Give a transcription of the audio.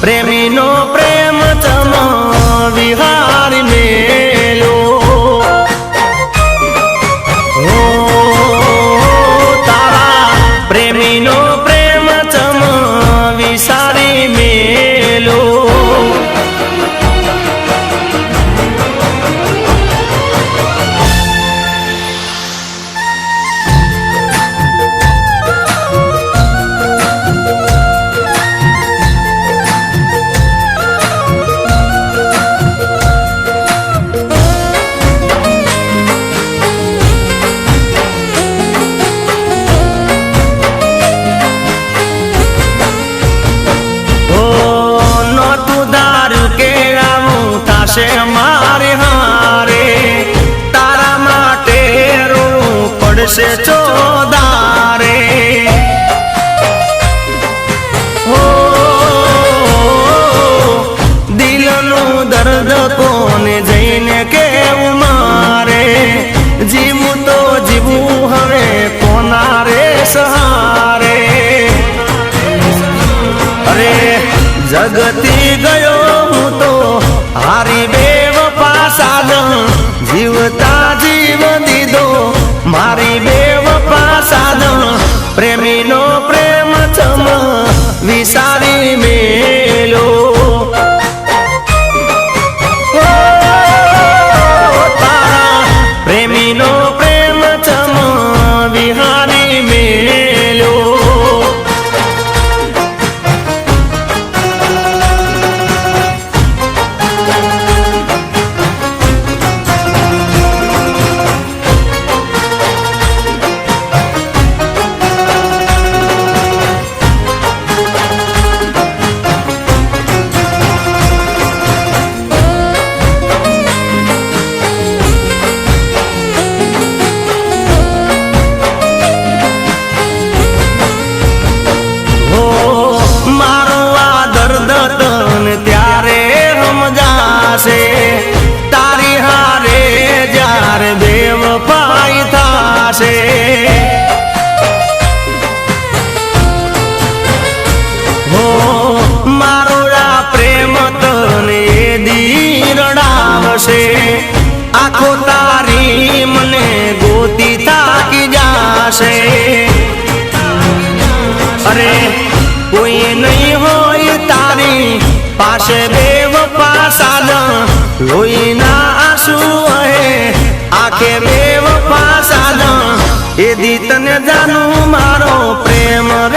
प्रेमी नो प्रेम चम विहारी मेलो हो तारा प्रेमी नो प्रेम चम विसारी मेलो मारे हारे तारा माटे रोवू पड़शे चोदारे हो दिलनु दर्द कोने जईने केवू मारे जीवू तो जीवू हवे कोना रे सहारे अरे जगती गयो हूँ तो हारी बेवफा साजन जीवता जीव दीदो मारी बेवफा साजन प्रेमी नो प्रेम चम विसारी मेलो तारा प्रेमी नो प्रेम चम विहारी मेलो तारी हारे जार बेवफाई थाशे हो मारो प्रेम तने दी रडावशे आखो तारी मने गोती थाकी जाशे अरे कोई नहीं होय तारी पाशे बेवफा साजन लोईना आंसू है आखे बेवफा साजन ए दी तने जानू मारो प्रेम रे